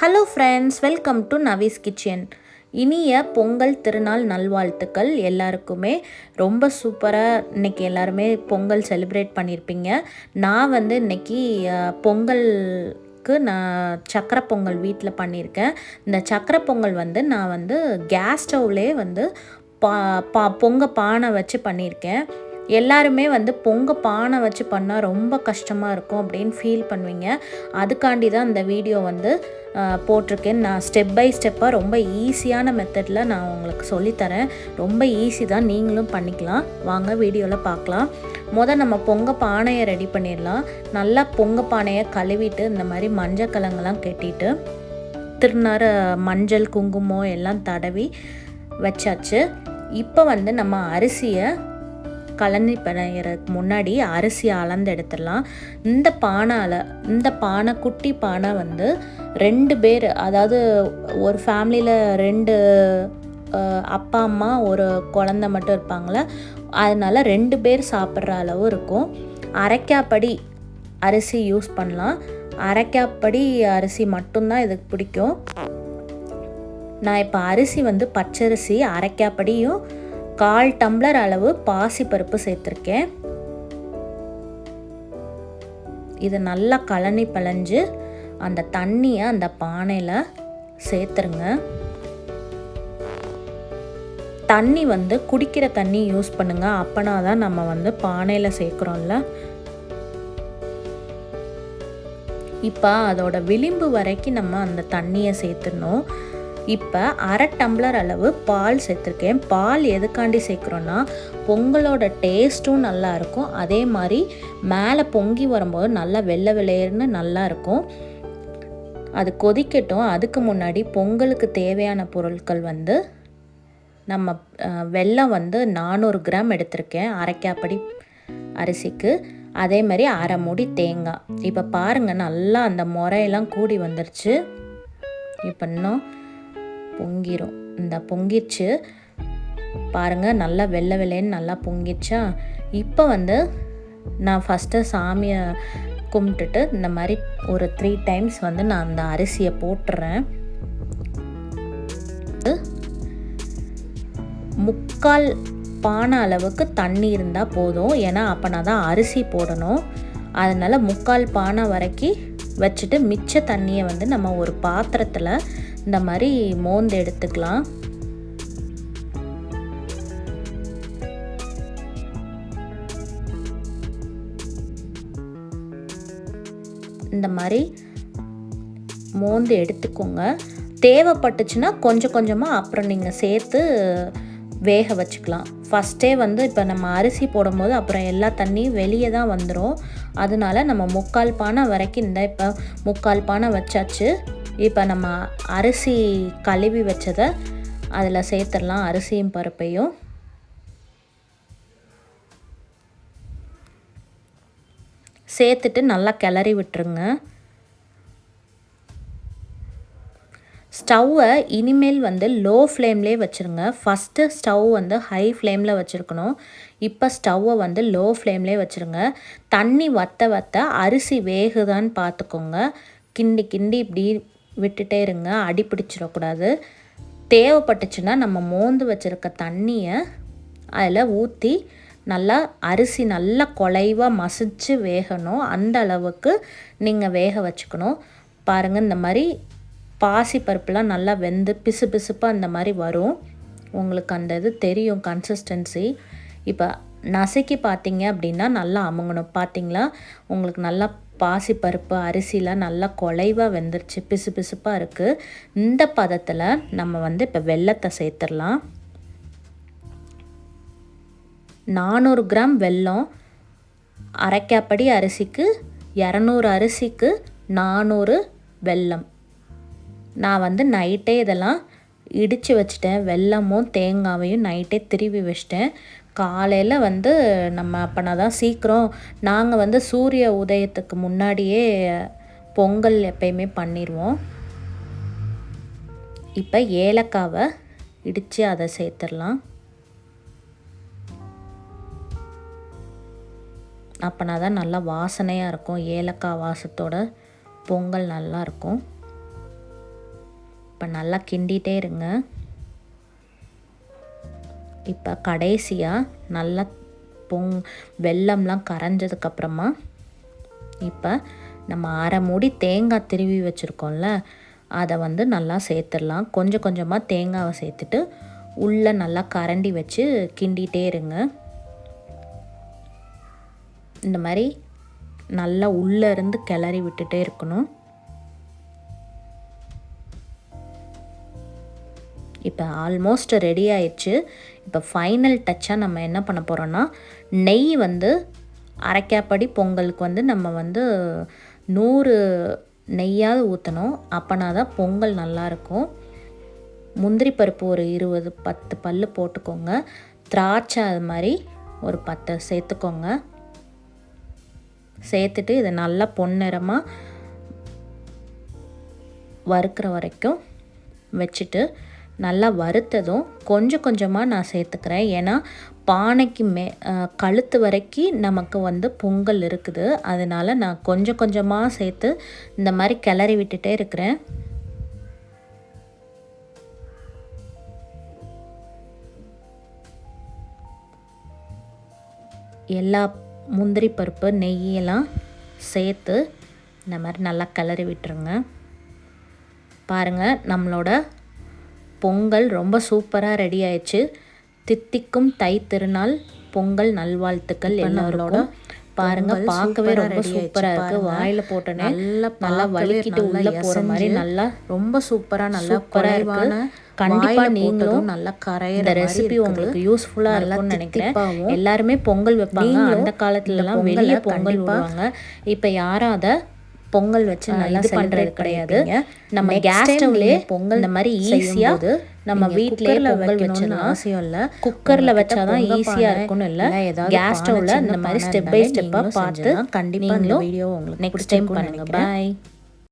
Hello friends, welcome to Navi's kitchen. இனிய பொங்கல் திருநாள் நல்வாழ்த்துக்கள் எல்லாருக்குமே. ரொம்ப சூப்பராக இன்றைக்கி எல்லாருமே பொங்கல் செலிப்ரேட் பண்ணியிருப்பீங்க. நான் இன்றைக்கி பொங்கலுக்கு நான் சக்கரை பொங்கல் வீட்டில் பண்ணியிருக்கேன். இந்த சக்கரை பொங்கல் நான் கேஸ் ஸ்டவ்லேயே பொங்க பானை வச்சு பண்ணியிருக்கேன். எல்லாருமே பொங்க பானை வச்சு பண்ணால் ரொம்ப கஷ்டமாக இருக்கும் அப்படின்னு ஃபீல் பண்ணுவீங்க. அதுக்காண்டி தான் இந்த வீடியோ போட்டிருக்கேன். நான் ஸ்டெப் பை ஸ்டெப்பாக ரொம்ப ஈஸியான மெத்தடில் நான் உங்களுக்கு சொல்லித்தரேன். ரொம்ப ஈஸி தான், நீங்களும் பண்ணிக்கலாம். வாங்க வீடியோவில் பார்க்கலாம். நம்ம பொங்க பானையை ரெடி பண்ணிடலாம். நல்லா பொங்க பானையை கழுவிட்டு இந்த மாதிரி மஞ்சள் கலங்கெல்லாம் கட்டிட்டு திருநார மஞ்சள் குங்குமம் எல்லாம் தடவி வச்சாச்சு. இப்போ நம்ம அரிசியை கலனி பிணையறதுக்கு முன்னாடி அரிசியை அளந்து எடுத்துடலாம். இந்த பானை குட்டி பானை 2 பேர், அதாவது ஒரு ஃபேமிலியில் 2 அப்பா அம்மா ஒரு குழந்த மட்டும் இருப்பாங்களே, அதனால் 2 பேர் சாப்பிட்ற அளவு இருக்கும். அரைக்காப்படி அரிசி யூஸ் பண்ணலாம். அரைக்காப்படி அரிசி மட்டும்தான் இதுக்கு பிடிக்கும். நான் இப்போ அரிசி பச்சரிசி அரைக்காப்படியும் 1/4 டம்ளர் அளவு பாசிப்பருப்பு சேர்த்துருக்கேன். இது நல்லா கலனி பிழைஞ்சு அந்த தண்ணியை அந்த பானையில் சேர்த்துருங்க. தண்ணி குடிக்கிற தண்ணி யூஸ் பண்ணுங்க. அப்பனா தான் நம்ம பானையில் சேர்க்குறோம்ல. இப்போ அதோட விளிம்பு வரைக்கும் நம்ம அந்த தண்ணியை சேர்த்துடணும். இப்போ 1/2 டம்ளர் அளவு பால் சேர்த்துருக்கேன். பால் எதுக்காண்டி சேர்க்குறோன்னா பொங்கலோட டேஸ்ட்டும் நல்லா இருக்கும். அதே மாதிரி மேலே பொங்கி வரும்போது நல்லா வெள்ளை வெள்ளையர்னு நல்லா இருக்கும். அது கொதிக்கட்டும். அதுக்கு முன்னாடி பொங்கலுக்கு தேவையான பொருட்கள் நம்ம வெல்லம் 400 கிராம் எடுத்திருக்கேன் அரைக்காப்படி அரிசிக்கு. அதே மாதிரி 1/2 மூடி தேங்காய். இப்போ பாருங்கள், நல்லா அந்த முறையெல்லாம் கூடி வந்துருச்சு. இப்போ இன்னும் பொங்கிரும். இந்த பொங்கிடுச்சு பாருங்கள், நல்லா வெள்ளை வெள்ளைன்னு நல்லா பொங்கிடுச்சா. இப்போ நான் ஃபஸ்ட்டு சாமியை கும்பிட்டுட்டு இந்த மாதிரி ஒரு 3 டைம்ஸ் நான் அந்த அரிசியை போட்டுறேன். 3/4 பானை அளவுக்கு தண்ணி இருந்தால் போதும். ஏன்னா அப்போனா தான் அரிசி போடணும். அதனால் 3/4 பானை வரைக்கும் வச்சுட்டு மிச்ச தண்ணியை நம்ம ஒரு பாத்திரத்தில் இந்த மாதிரி மோந்து எடுத்துக்கலாம். இந்த மாதிரி மோந்து எடுத்துக்கோங்க. தேவைப்பட்டுச்சுன்னா கொஞ்சம் கொஞ்சமாக அப்புறம் நீங்கள் சேர்த்து வேக வச்சுக்கலாம். ஃபஸ்ட்டே இப்போ நம்ம அரிசி போடும்போது அப்புறம் எல்லா தண்ணியும் வெளியே தான் வந்துடும். அதனால நம்ம 3/4 பானை வரைக்கும் இப்போ 3/4 பானை வச்சாச்சு. இப்போ நம்ம அரிசி கழுவி வச்சதை அதில் சேர்த்துடலாம். அரிசியும் பருப்பையும் சேர்த்துட்டு நல்லா கிளறி விட்டுருங்க. ஸ்டவ்வை இனிமேல் லோ ஃப்ளேம்லேயே வச்சுருங்க. ஃபஸ்ட்டு ஸ்டவ் ஹை ஃப்ளேமில் வச்சுருக்கணும். இப்போ ஸ்டவ்வை லோ ஃப்ளேம்லேயே வச்சுருங்க. தண்ணி வற்ற அரிசி வேகுதான்னு பார்த்துக்கோங்க. கிண்டி இப்படி விட்டுட்டே இருங்க, அடி பிடிச்சிடக்கூடாது. தேவைப்பட்டுச்சுன்னா நம்ம மோந்து வச்சுருக்க தண்ணியை அதில் ஊற்றி நல்லா அரிசி நல்லா குலைவாக மசிச்சு வேகணும். அந்த அளவுக்கு நீங்கள் வேக வச்சுக்கணும். பாருங்கள், இந்த மாதிரி பாசி பருப்புலாம் நல்லா வெந்து பிசு பிசுப்பாக அந்த மாதிரி வரும். உங்களுக்கு அந்த இது தெரியும் கன்சிஸ்டன்சி. இப்போ நசுக்கி பார்த்தீங்க அப்படின்னா நல்லா அமுங்கணும். பார்த்தீங்களா, உங்களுக்கு நல்லா பாசிப்பருப்பு அரிசிலாம் நல்லா குலைவாக வெந்துருச்சு, பிசு பிசுப்பாக இருக்குது. இந்த பதத்தில் நம்ம இப்போ வெல்லத்தை சேர்த்துடலாம். 400 கிராம் வெல்லம். அரைக்காப்படி அரிசிக்கு 200 அரிசிக்கு 400 வெல்லம். நான் நைட்டே இதெல்லாம் இடித்து வச்சிட்டேன். வெல்லமும் தேங்காவையும் நைட்டே திருவி வச்சிட்டேன். காலையில் நம்ம அப்போனா தான் சீக்கிரம். நாங்கள் சூரிய உதயத்துக்கு முன்னாடியே பொங்கல் எப்பயுமே பண்ணிடுவோம். இப்போ ஏலக்காவை இடித்து அதை சேர்த்துடலாம். அப்போனா தான் நல்லா வாசனையாக இருக்கும். ஏலக்காய் வாசத்தோட பொங்கல் நல்லாயிருக்கும். இப்போ நல்லா கிண்டிகிட்டே இருங்க. இப்போ கடைசியாக நல்லா வெல்லம்லாம் கரைஞ்சதுக்கப்புறமா இப்போ நம்ம அரை மூடி தேங்காய் திருவி வச்சுருக்கோம்ல, அதை வந்து நல்லா சேர்த்துடலாம். கொஞ்சம் கொஞ்சமாக தேங்காவை சேர்த்துட்டு உள்ளே நல்லா கரண்டி வச்சு கிண்டிகிட்டே இருங்க. இந்த மாதிரி நல்லா உள்ளே இருந்து கிளறி விட்டுட்டே இருக்கணும். இப்போ ஆல்மோஸ்ட் ரெடி ஆயிடுச்சு. இப்போ ஃபைனல் டச்சாக நம்ம என்ன பண்ண போகிறோன்னா, நெய் வந்து அரைக்காப்படி பொங்கலுக்கு வந்து நம்ம வந்து 100 நெய்யாவது ஊற்றணும். அப்போனா தான் பொங்கல் நல்லாயிருக்கும். முந்திரி பருப்பு ஒரு 10 பல் போட்டுக்கோங்க. திராட்சை அது மாதிரி ஒரு 10 சேர்த்துக்கோங்க. சேர்த்துட்டு இதை நல்லா பொன்னிறமாக வறுக்கிற வரைக்கும் வச்சுட்டு நல்லா வறுத்ததும் கொஞ்சம் கொஞ்சமாக நான் சேர்த்துக்கிறேன். ஏன்னா பானைக்கு கழுத்து வரைக்கும் நமக்கு வந்து பொங்கல் இருக்குது. அதனால் நான் கொஞ்சம் கொஞ்சமாக சேர்த்து இந்த மாதிரி கிளறி விட்டுட்டே இருக்கிறேன். எல்லா முந்திரி பருப்பு நெய்யெல்லாம் சேர்த்து இந்த மாதிரி நல்லா கிளறி விட்டுருங்க. பாருங்கள், நம்மளோட பொங்கல் ரொம்ப சூப்பராக ரெடி ஆயிடுச்சு. தித்திக்கும் தை திருநாள் பொங்கல் நல்வாழ்த்துக்கள் எல்லாரோட. பாருங்கள், பார்க்கவே ரொம்ப சூப்பராக இருக்குது. வாயில் போட்டோன்னே நல்லா வலிக்கிட்டு உள்ளே போகிற மாதிரி நல்லா ரொம்ப சூப்பராக நல்லா குறைவான. கண்டிப்பாக நீங்களும் நல்லா கரையிற இந்த ரெசிபி உங்களுக்கு யூஸ்ஃபுல்லாக இருக்கும்னு நினைக்கிறேன். எல்லாருமே பொங்கல் வைப்பாங்க. அந்த காலத்துலலாம் வெளியே பொங்கல் விடுவாங்க. இப்போ யாரும் அதை பொங்கல் வச்சு நல்லா பண்ணுறது கிடையாது. நம்ம கேஸ் ஸ்டவ்லேயே பொங்கல் இந்த மாதிரி ஈஸியாக நம்ம வீட்டிலேயே பொங்கல் வச்சோம்னு அவசியம் இல்லை. குக்கரில் வச்சா தான் ஈஸியாக இருக்கும்னு இல்லை. கேஸ் ஸ்டவ்வில் இந்த மாதிரி ஸ்டெப் பை ஸ்டெப்பாக பார்த்து கண்டிப்பாக இந்த வீடியோ உங்களுக்கு நெக்ஸ்ட் டைம் பண்ணுங்கள். பாய்.